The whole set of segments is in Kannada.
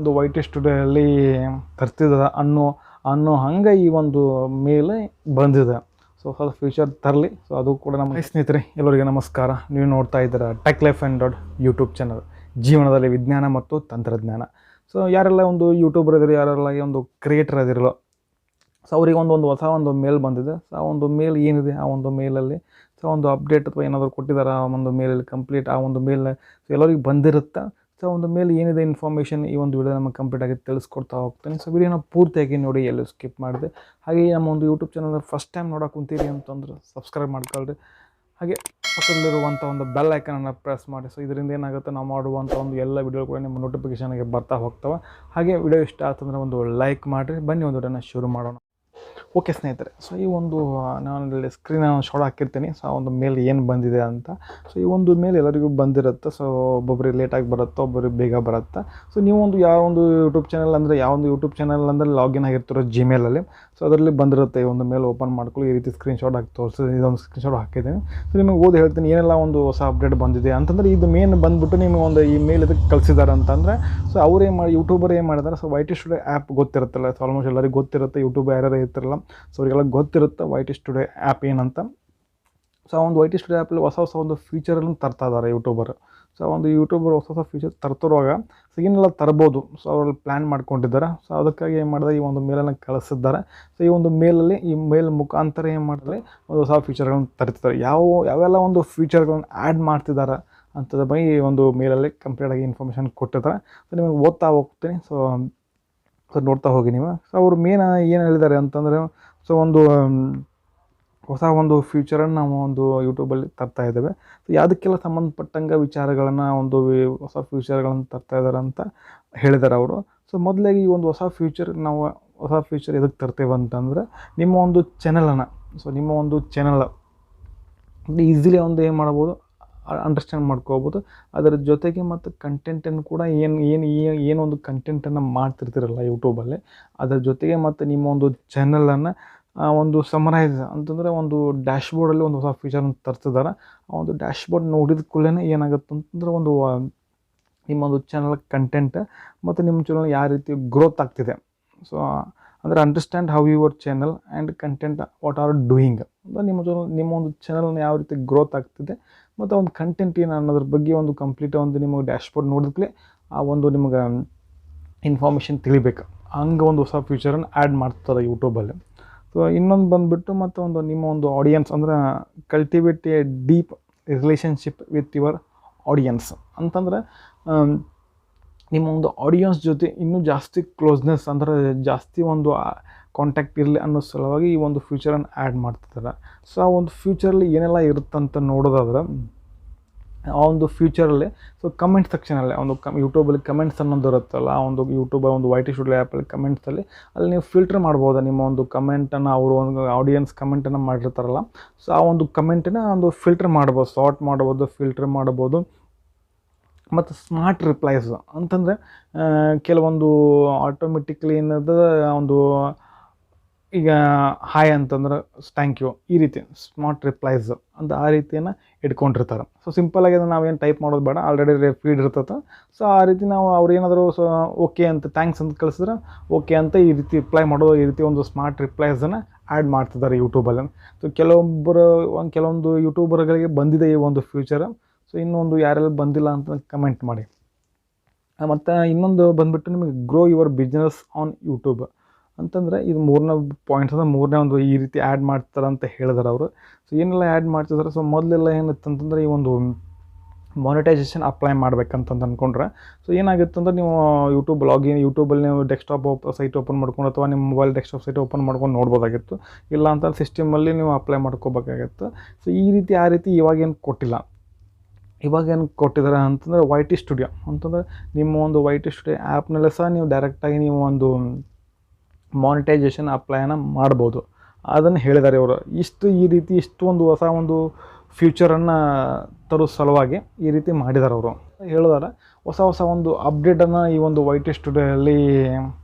ಒಂದು ವೈ ಟಿ ಸ್ಟುಡಿಯೋಲ್ಲಿ ತರ್ತಿದ ಅನ್ನೋ ಹಂಗೆ ಈ ಒಂದು ಮೇಲೆ ಬಂದಿದೆ. ಸೊ ಅದು ಫ್ಯೂಚರ್ ತರಲಿ. ಸೊ ಅದು ಕೂಡ ನಮ್ಮ ಸ್ನೇಹಿತರೆ ಎಲ್ಲರಿಗೆ ನಮಸ್ಕಾರ. ನೀವು ನೋಡ್ತಾ ಇದ್ದೀರಾ tech life and dot YouTube channel, ಜೀವನದಲ್ಲಿ ವಿಜ್ಞಾನ ಮತ್ತು ತಂತ್ರಜ್ಞಾನ. ಸೊ ಯಾರೆಲ್ಲ ಒಂದು ಯೂಟ್ಯೂಬರ್ ಇದ್ದರು, ಯಾರೆಲ್ಲ ಒಂದು ಕ್ರಿಯೇಟರ್ ಅದಿರಲ್ಲ, ಸೊ ಅವ್ರಿಗೆ ಒಂದು ಹೊಸ ಒಂದು ಮೇಲ್ ಬಂದಿದೆ. ಸೊ ಆ ಒಂದು ಮೇಲ್ ಏನಿದೆ, ಆ ಒಂದು ಮೇಲಲ್ಲಿ ಸೊ ಒಂದು ಅಪ್ಡೇಟ್ ಅಥವಾ ಏನಾದರೂ ಕೊಟ್ಟಿದ್ದಾರೆ ಆ ಒಂದು ಮೇಲಲ್ಲಿ ಕಂಪ್ಲೀಟ್ ಆ ಒಂದು ಮೇಲ್ ಸೊ ಎಲ್ಲರಿಗೆ ಬಂದಿರುತ್ತೆ. ಸೊ ಒಂದು ಮೇಲೆ ಏನಿದೆ ಇನ್ಫಾರ್ಮೇಷನ್ ಈ ಒಂದು ವಿಡಿಯೋ ನಮಗೆ ಕಂಪ್ಲೀಟಾಗಿ ತಿಳಿಸ್ಕೊಡ್ತಾ ಹೋಗ್ತೀನಿ. ಸೊ ವಿಡಿಯೋನ ಪೂರ್ತಿಯಾಗಿ ನೋಡಿ, ಎಲ್ಲೂ ಸ್ಕಿಪ್ ಮಾಡಿದೆ. ಹಾಗೆ ನಮ್ಮ ಒಂದು ಯೂಟ್ಯೂಬ್ ಚಾನಲ್ ಫಸ್ಟ್ ಟೈಮ್ ನೋಡೋಕೆ ಕುಂತೀರಿ ಅಂತಂದ್ರೆ ಸಬ್ಸ್ಕ್ರೈಬ್ ಮಾಡ್ಕೊಳ್ರಿ. ಹಾಗೆ ಪಕ್ಕದಲ್ಲಿರುವಂಥ ಒಂದು ಬೆಲ್ ಐಕನನ್ನು ಪ್ರೆಸ್ ಮಾಡಿ. ಸೊ ಇದರಿಂದ ಏನಾಗುತ್ತೆ, ನಾವು ಮಾಡುವಂಥ ಒಂದು ಎಲ್ಲ ವಿಡಿಯೋ ಕೂಡ ನಿಮ್ಮ ನೋಟಿಫಿಕೇಷನ್ಗೆ ಬರ್ತಾ ಹೋಗ್ತವೆ. ಹಾಗೆ ವಿಡಿಯೋ ಇಷ್ಟ ಆಯ್ತಂದ್ರೆ ಒಂದು ಲೈಕ್ ಮಾಡಿರಿ. ಬನ್ನಿ ಒಂದು ವಿಡಿಯೋನ ಶುರು ಮಾಡೋಣ. ಓಕೆ ಸ್ನೇಹಿತರೆ, ಸೊ ಈ ಒಂದು ನಾನು ಇಲ್ಲಿ ಸ್ಕ್ರೀನನ್ನು ಶಾರ್ಟ್ ಹಾಕಿರ್ತೀನಿ. ಸೊ ಆ ಒಂದು ಮೇಲ್ ಏನು ಬಂದಿದೆ ಅಂತ. ಸೊ ಈ ಒಂದು ಮೇಲ್ ಎಲ್ಲರಿಗೂ ಬಂದಿರುತ್ತೆ. ಸೊ ಒಬ್ಬೊಬ್ಬರಿಗೆ ಲೇಟಾಗಿ ಬರುತ್ತೆ, ಒಬ್ಬರಿಗೆ ಬೇಗ ಬರುತ್ತೆ. ಸೊ ನೀವು ಒಂದು ಯಾವ ಒಂದು ಯೂಟ್ಯೂಬ್ ಚಾನಲ್ ಅಂದರೆ ಯೂಟ್ಯೂಬ್ ಚಾನಲ್ ಅಂದರೆ ಲಾಗಿನ್ ಆಗಿರ್ತಿರೋ ಜಿಮೇಲಲ್ಲಿ, ಸೊ ಅದರಲ್ಲಿ ಬಂದಿರುತ್ತೆ. ಈ ಒಂದು ಮೇಲ್ ಓಪನ್ ಮಾಡ್ಕೊಳ್ಳಿ. ಈ ರೀತಿ ಸ್ಕ್ರೀನ್ಶಾಟ್ ಹಾಕಿ ತೋರಿಸಿ, ಇದೊಂದು ಸ್ಕ್ರೀನ್ಶಾಟ್ ಹಾಕಿದ್ದೀನಿ. ಸೊ ನಿಮಗೆ ಓದಿ ಹೇಳ್ತೀನಿ ಏನೆಲ್ಲ ಒಂದು ಹೊಸ ಅಪ್ಡೇಟ್ ಬಂದಿದೆ ಅಂತಂದರೆ, ಇದು ಮೇನ್ ಬಂದುಬಿಟ್ಟು ನಿಮಗೆ ಒಂದು ಈ ಮೇಲ್ ಇದಕ್ಕೆ ಕಳಿಸಿದ್ದಾರೆ ಅಂತಂದರೆ, ಸೊ ಅವ್ರು ಏನು ಮಾಡಿ ಯೂಟ್ಯೂಬರ್ ಏನು ಮಾಡಿದ್ದಾರೆ, so Y T studio app ಗೊತ್ತಿರುತ್ತಲ್ಲ, ಸೊ ಆಲ್ಮೋಸ್ಟ್ ಎಲ್ಲರಿಗೂ ಗೊತ್ತಿರುತ್ತೆ. ಯೂಟ್ಯೂಬ್ ಯಾರ್ಯಾರು ಇರ್ತಿರಲ್ಲ, ಸೊ ಅವರಿಗೆಲ್ಲ ಗೊತ್ತಿರುತ್ತೆ ವೈ ಟಿ ಸ್ಟುಡಿಯೋ ಆ್ಯಪ್ ಏನಂತ. ಸೊ ಆ ಒಂದು ವೈ ಟಿ ಸ್ಟುಡಿಯೋ ಆ್ಯಪಲ್ಲಿ ಹೊಸ ಒಂದು ಫೀಚರನ್ನು ತರ್ತಾ ಇದ್ದಾರೆ ಯೂಟ್ಯೂಬರ್. ಸೊ ಒಂದು ಯೂಟ್ಯೂಬರ್ ಹೊಸ ಫೀಚರ್ ತರ್ತಿರುವಾಗ ಸೊ ಏನೆಲ್ಲ ತರ್ಬೋದು, ಸೊ ಅವರಲ್ಲಿ ಪ್ಲ್ಯಾನ್ ಮಾಡ್ಕೊಂಡಿದ್ದಾರೆ. ಸೊ ಅದಕ್ಕಾಗಿ ಏನು ಮಾಡಿದೆ, ಈ ಒಂದು ಮೇಲನ್ನು ಕಳಿಸಿದ್ದಾರೆ. ಸೊ ಈ ಒಂದು ಮೇಲಲ್ಲಿ ಈ ಮೇಲ್ ಮುಖಾಂತರ ಏನು ಮಾಡಿದ್ರೆ ಒಂದು ಹೊಸ ಫೀಚರ್ಗಳನ್ನು ತರ್ತಿದ್ದಾರೆ. ಯಾವೆಲ್ಲ ಒಂದು ಫೀಚರ್ಗಳನ್ನು ಆ್ಯಡ್ ಮಾಡ್ತಿದ್ದಾರೆ ಅಂಥದ್ರ ಬಗ್ಗೆ ಈ ಒಂದು ಮೇಲಲ್ಲಿ ಕಂಪ್ಲೀಟಾಗಿ ಇನ್ಫಾರ್ಮೇಷನ್ ಕೊಟ್ಟಿದ್ದಾರೆ. ಸೊ ನಿಮಗೆ ಓದ್ತಾ ಹೋಗ್ತೀನಿ. ಸೊ ನೋಡ್ತಾ ಹೋಗಿ ನೀವು. ಸೊ ಅವರು ಮೇನ್ ಏನು ಹೇಳಿದ್ದಾರೆ ಅಂತಂದರೆ, ಸೊ ಒಂದು ಹೊಸ ಒಂದು ಫ್ಯೂಚರನ್ನು ನಾವು ಒಂದು ಯೂಟ್ಯೂಬಲ್ಲಿ ತರ್ತಾ ಇದ್ದೇವೆ. ಸೊ ಯಾವುದಕ್ಕೆಲ್ಲ ಸಂಬಂಧಪಟ್ಟಂಗೆ ವಿಚಾರಗಳನ್ನು ಒಂದು ಹೊಸ ಫ್ಯೂಚರ್ಗಳನ್ನು ತರ್ತಾ ಇದ್ದಾರೆ ಅಂತ ಹೇಳಿದ್ದಾರೆ ಅವರು. ಸೊ ಮೊದಲಾಗಿ ಈ ಒಂದು ಹೊಸ ಫ್ಯೂಚರ್ ಎದಕ್ಕೆ ತರ್ತೇವೆ ಅಂತಂದರೆ, ನಿಮ್ಮ ಒಂದು ಚಾನಲನ್ನು, ಸೊ ನಿಮ್ಮ ಒಂದು ಚಾನಲ್ ಈಸಿಲಿ ಒಂದು ಏನು ಮಾಡ್ಬೋದು, ಅಂಡರ್ಸ್ಟ್ಯಾಂಡ್ ಮಾಡ್ಕೋಬೋದು. ಅದರ ಜೊತೆಗೆ ಮತ್ತು ಕಂಟೆಂಟನ್ನು ಕೂಡ ಏನೊಂದು ಕಂಟೆಂಟನ್ನು ಮಾಡ್ತಿರ್ತಿರಲ್ಲ ಯೂಟ್ಯೂಬಲ್ಲಿ, ಅದರ ಜೊತೆಗೆ ಮತ್ತು ನಿಮ್ಮ ಒಂದು ಚಾನಲನ್ನು ಒಂದು ಸಮರೈಸ್ ಅಂತಂದರೆ ಒಂದು ಡ್ಯಾಶ್ಬೋರ್ಡಲ್ಲಿ ಒಂದು ಹೊಸ ಫೀಚರನ್ನು ತರ್ತಿದ್ದಾರೆ. ಆ ಒಂದು ಡ್ಯಾಶ್ಬೋರ್ಡ್ ನೋಡಿದ ಕೂಡಲೇ ಏನಾಗುತ್ತೆ ಅಂತಂದರೆ, ಒಂದು ನಿಮ್ಮೊಂದು ಚಾನಲ್ ಕಂಟೆಂಟ್ ಮತ್ತು ನಿಮ್ಮ ಚಾನಲ್ ಯಾವ ರೀತಿ ಗ್ರೋತ್ ಆಗ್ತಿದೆ, ಸೊ ಅಂದರೆ understand how your channel and content what are doing ಅಂದರೆ ನಿಮ್ಮ ಒಂದು ಚಾನಲ್ನ ಯಾವ ರೀತಿ ಗ್ರೋತ್ ಆಗ್ತಿದೆ ಮತ್ತು ಒಂದು ಕಂಟೆಂಟ್ ಏನು ಅನ್ನೋದ್ರ ಬಗ್ಗೆ ಒಂದು ಕಂಪ್ಲೀಟ್ ಒಂದು ನಿಮಗೆ ಡ್ಯಾಶ್ಬೋರ್ಡ್ ನೋಡಿದ್ಲೇ ಆ ಒಂದು ನಿಮಗೆ ಇನ್ಫಾರ್ಮೇಷನ್ ತಿಳಿಬೇಕು. ಹಂಗೆ ಒಂದು ಹೊಸ ಫ್ಯೂಚರನ್ನು ಆ್ಯಡ್ ಮಾಡ್ತಾರೆ ಯೂಟ್ಯೂಬಲ್ಲಿ. ಸೊ ಇನ್ನೊಂದು ಬಂದುಬಿಟ್ಟು ಮತ್ತು ಒಂದು ನಿಮ್ಮ ಒಂದು ಆಡಿಯನ್ಸ್ ಅಂದರೆ cultivate A deep relationship with your audience ಅಂತಂದರೆ, ನಿಮ್ಮ ಒಂದು ಆಡಿಯನ್ಸ್ ಜೊತೆ ಇನ್ನೂ ಜಾಸ್ತಿ ಕ್ಲೋಸ್ನೆಸ್ ಅಂದರೆ ಜಾಸ್ತಿ ಒಂದು ಕಾಂಟ್ಯಾಕ್ಟ್ ಇರಲಿ ಅನ್ನೋ ಸಲುವಾಗಿ ಈ ಒಂದು ಫ್ಯೂಚರನ್ನು ಆ್ಯಡ್ ಮಾಡ್ತಿದ್ದಾರೆ. ಸೊ ಆ ಒಂದು ಫ್ಯೂಚರಲ್ಲಿ ಏನೆಲ್ಲ ಇರುತ್ತಂತ ನೋಡೋದಾದ್ರೆ, ಆ ಒಂದು ಫ್ಯೂಚರಲ್ಲಿ ಸೊ ಕಮೆಂಟ್ ಸೆಕ್ಷನಲ್ಲಿ ಒಂದು ಯೂಟ್ಯೂಬಲ್ಲಿ ಕಮೆಂಟ್ಸ್ ಅನ್ನೋದು ಇರುತ್ತಲ್ಲ, ಆ ಒಂದು ಯೂಟ್ಯೂಬ್ ಒಂದು ವೈ ಟಿ ಸ್ಟುಡಿಯೋ ಆ್ಯಪಲ್ಲಿ ಕಮೆಂಟ್ಸಲ್ಲಿ ಅಲ್ಲಿ ನೀವು ಫಿಲ್ಟರ್ ಮಾಡ್ಬೋದು. ನಿಮ್ಮ ಒಂದು ಕಮೆಂಟನ್ನು ಅವರು ಒಂದು ಆಡಿಯನ್ಸ್ ಕಮೆಂಟನ್ನು ಮಾಡಿರ್ತಾರಲ್ಲ, ಸೊ ಆ ಒಂದು ಕಮೆಂಟನ್ನು ಒಂದು ಫಿಲ್ಟರ್ ಮಾಡ್ಬೋದು, ಸಾರ್ಟ್ ಮಾಡ್ಬೋದು, ಫಿಲ್ಟರ್ ಮಾಡ್ಬೋದು. ಮತ್ತು ಸ್ಮಾರ್ಟ್ ರಿಪ್ಲೈಸ್ ಅಂತಂದರೆ ಕೆಲವೊಂದು ಆಟೋಮೆಟಿಕ್ಲಿ ಏನದ ಒಂದು ಈಗ ಹಾಯ್ ಅಂತಂದ್ರೆ ಥ್ಯಾಂಕ್ ಯು, ಈ ರೀತಿ ಸ್ಮಾರ್ಟ್ ರಿಪ್ಲೈಸ್ ಅಂತ ಆ ರೀತಿಯನ್ನು ಇಟ್ಕೊಂಡಿರ್ತಾರೆ. ಸೊ ಸಿಂಪಲಾಗಿ ಅದನ್ನು ನಾವೇನು ಟೈಪ್ ಮಾಡೋದು ಬೇಡ, ಆಲ್ರೆಡಿ ಫೀಡ್ ಇರ್ತದೆ. ಸೊ ಆ ರೀತಿ ನಾವು ಅವ್ರು ಏನಾದರೂ ಸೊ ಓಕೆ ಅಂತ ಥ್ಯಾಂಕ್ಸ್ ಅಂತ ಕಳಿಸಿದ್ರೆ ಓಕೆ ಅಂತ ಈ ರೀತಿ ರಿಪ್ಲೈ ಮಾಡೋದು, ಈ ರೀತಿ ಒಂದು ಸ್ಮಾರ್ಟ್ ರಿಪ್ಲೈಸನ್ನು ಆ್ಯಡ್ ಮಾಡ್ತಿದ್ದಾರೆ ಯೂಟ್ಯೂಬಲ್ಲಿ. ಸೊ ಕೆಲವೊಂದು ಯೂಟ್ಯೂಬರ್ಗಳಿಗೆ ಬಂದಿದೆ ಈ ಒಂದು ಫ್ಯೂಚರ್. ಸೊ ಇನ್ನೊಂದು ಯಾರೆಲ್ಲ ಬಂದಿಲ್ಲ ಅಂತ ಕಮೆಂಟ್ ಮಾಡಿ. ಮತ್ತು ಇನ್ನೊಂದು ಬಂದುಬಿಟ್ಟು ನಿಮಗೆ grow your business on YouTube ಅಂತಂದರೆ, ಇದು ಮೂರನೇ ಪಾಯಿಂಟ್ಸ್ ಅಂದರೆ ಮೂರನೇ ಒಂದು ಈ ರೀತಿ ಆ್ಯಡ್ ಮಾಡ್ತಾರೆ ಅಂತ ಹೇಳಿದಾರೆ ಅವರು. ಸೊ ಏನೆಲ್ಲ ಆ್ಯಡ್ ಮಾಡ್ತಿದ್ದಾರೆ, ಸೊ ಮೊದಲೆಲ್ಲ ಏನಿತ್ತಂತಂದರೆ ಈ ಒಂದು ಮಾನಿಟೈಸೇಷನ್ ಅಪ್ಲೈ ಮಾಡ್ಬೇಕಂತಂದು ಅಂದ್ಕೊಂಡ್ರೆ, ಸೊ ಏನಾಗುತ್ತೆ ಅಂದರೆ ನೀವು ಯೂಟ್ಯೂಬಲ್ಲಿ ನೀವು ಡೆಸ್ಕ್ಟಾಪ್ ಸೈಟ್ ಓಪನ್ ಮಾಡ್ಕೊಂಡು ಅಥವಾ ನಿಮ್ಮ ಮೊಬೈಲ್ ಡೆಸ್ಕ್ಟಾಪ್ ಸೈಟ್ ಓಪನ್ ಮಾಡ್ಕೊಂಡು ನೋಡ್ಬೋದಾಗಿತ್ತು. ಇಲ್ಲ ಅಂತ ಸಿಸ್ಟಮಲ್ಲಿ ನೀವು ಅಪ್ಲೈ ಮಾಡ್ಕೋಬೇಕಾಗಿತ್ತು. ಸೊ ಈ ರೀತಿ ಆ ರೀತಿ ಇವಾಗೇನು ಕೊಟ್ಟಿಲ್ಲ. ಇವಾಗೇನು ಕೊಟ್ಟಿದ್ದಾರೆ ಅಂತಂದರೆ ವೈ ಟಿ ಸ್ಟುಡಿಯೋ ಅಂತಂದರೆ, ನಿಮ್ಮ ಒಂದು ವೈ ಟಿ ಸ್ಟುಡಿಯೋ ಆ್ಯಪ್ನಲ್ಲೇ ಸಹ ನೀವು ಡೈರೆಕ್ಟಾಗಿ ನೀವು ಒಂದು ಮಾನಿಟೈಸೇಷನ್ ಅಪ್ಲೈನ ಮಾಡ್ಬೋದು. ಅದನ್ನು ಹೇಳಿದ್ದಾರೆ ಇವರು. ಇಷ್ಟು ಒಂದು ಹೊಸ ಒಂದು ಫ್ಯೂಚರನ್ನು ತರೋ ಸಲುವಾಗಿ ಈ ರೀತಿ ಮಾಡಿದ್ದಾರೆ ಅವರು. ಹೇಳಿದಾರೆ ಹೊಸ ಒಂದು ಅಪ್ಡೇಟನ್ನು ಈ ಒಂದು ವೈ ಟಿ ಸ್ಟುಡಿಯೋಲ್ಲಿ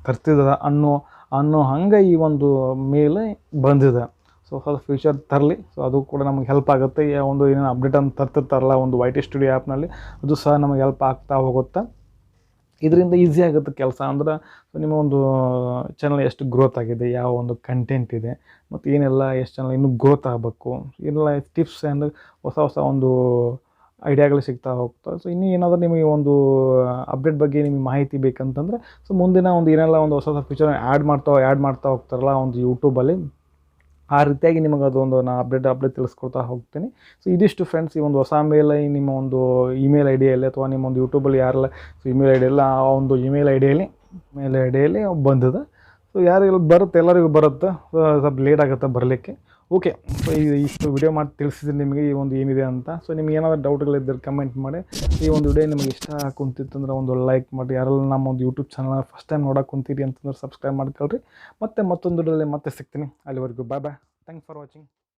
ತರ್ತಿದ್ದಾರೆ ಅನ್ನೋ ಹಂಗೆ ಈ ಒಂದು ಮೇಲೆ ಬಂದಿದೆ. ಸೊ ಹೊಸ ಫ್ಯೂಚರ್ ತರಲಿ. ಸೊ ಅದು ಕೂಡ ನಮಗೆ ಹೆಲ್ಪ್ ಆಗುತ್ತೆ. ಒಂದು ಏನೇನು ಅಪ್ಡೇಟನ್ನು ತರ್ತಿರ್ತಾರಲ್ಲ ಒಂದು ವೈ ಟಿ ಸ್ಟುಡಿಯೋ ಆ್ಯಪ್ನಲ್ಲಿ, ಅದು ಸಹ ನಮಗೆ ಹೆಲ್ಪ್ ಆಗ್ತಾ ಹೋಗುತ್ತೆ. ಇದರಿಂದ ಈಸಿ ಆಗುತ್ತೆ ಕೆಲಸ. ಅಂದ್ರೆ ನಿಮ್ಮ ಒಂದು ಚಾನಲ್ ಎಷ್ಟು ಗ್ರೋತ್ ಆಗಿದೆ, ಯಾವ ಒಂದು ಕಂಟೆಂಟ್ ಇದೆ, ಮತ್ತು ಏನೆಲ್ಲ ಎಷ್ಟು ಚಾನಲ್ ಇನ್ನೂ ಗ್ರೋತ್ ಆಗಬೇಕು, ಏನೆಲ್ಲ ಟಿಪ್ಸ್ ಆ್ಯಂಡ್ ಹೊಸ ಹೊಸ ಒಂದು ಐಡಿಯಾಗಳು ಸಿಗ್ತಾ ಹೋಗ್ತವೆ. ಸೊ ಇನ್ನೂ ಏನಾದರೂ ನಿಮಗೆ ಒಂದು ಅಪ್ಡೇಟ್ ಬಗ್ಗೆ ನಿಮಗೆ ಮಾಹಿತಿ ಬೇಕಂತಂದರೆ, ಸೊ ಮುಂದಿನ ಒಂದು ಏನೆಲ್ಲ ಒಂದು ಹೊಸ ಹೊಸ ಫೀಚರ್ ಆ್ಯಡ್ ಮಾಡ್ತಾ ಹೋಗ್ತಾರಲ್ಲ ಒಂದು ಯೂಟ್ಯೂಬಲ್ಲಿ, ಆ ರೀತಿಯಾಗಿ ನಿಮಗೆ ಅದೊಂದು ನಾನು ಅಪ್ಡೇಟ್ ತಿಳಿಸ್ಕೊಡ್ತಾ ಹೋಗ್ತೀನಿ. ಸೊ ಇದಿಷ್ಟು ಫ್ರೆಂಡ್ಸ್, ಈ ಒಂದು ಹೊಸ ಮೇಲ್ ನಿಮ್ಮ ಒಂದು ಇಮೇಲ್ ಐ ಡಿಯಲ್ಲಿ ಅಥವಾ ನಿಮ್ಮ ಒಂದು ಯೂಟ್ಯೂಬಲ್ಲಿ ಯಾರೆಲ್ಲ ಸೊ ಇಮೇಲ್ ಐ ಡಿಯಲ್ಲ ಆ ಒಂದು ಇಮೇಲ್ ಐ ಡಿಯಲ್ಲಿ ಬಂದಿದೆ. ಸೊ ಯಾರಿಗೆಲ್ಲ ಬರುತ್ತೆ, ಎಲ್ಲರಿಗೂ ಬರುತ್ತೆ. ಸೊ ಸ್ವಲ್ಪ ಲೇಟ್ ಆಗುತ್ತೆ ಬರಲಿಕ್ಕೆ. ಓಕೆ, ಸೊ ಇಷ್ಟು ವಿಡಿಯೋ ಮಾಡಿ ತಿಳಿಸಿದ್ದೀನಿ ನಿಮಗೆ ಈ ಒಂದು ಏನಿದೆ ಅಂತ. ಸೊ ನಿಮ್ಗೆ ಏನಾದರೂ ಡೌಟ್ಗಳಿದ್ದರೆ ಕಮೆಂಟ್ ಮಾಡಿ. ಈ ಒಂದು ವಿಡಿಯೋ ನಿಮಗೆ ಇಷ್ಟ ಕುಂತಿತ್ತಂದ್ರೆ ಒಂದು ಲೈಕ್ ಮಾಡಿ. ಯಾರೆಲ್ಲ ನಮ್ಮ ಒಂದು ಯೂಟ್ಯೂಬ್ ಚಾನಲ್ ಫಸ್ಟ್ ಟೈಮ್ ನೋಡೋಕೆ ಕುಂತೀರಿ ಅಂತಂದ್ರೆ ಸಬ್ಸ್ಕ್ರೈಬ್ ಮಾಡ್ಕೊಳ್ರಿ. ಮತ್ತೆ ಮತ್ತೊಂದು ವಿಡಿಯೋದಲ್ಲಿ ಮತ್ತೆ ಸಿಗ್ತೀನಿ. ಅಲ್ಲಿವರೆಗೂ bye bye. Thanks for watching.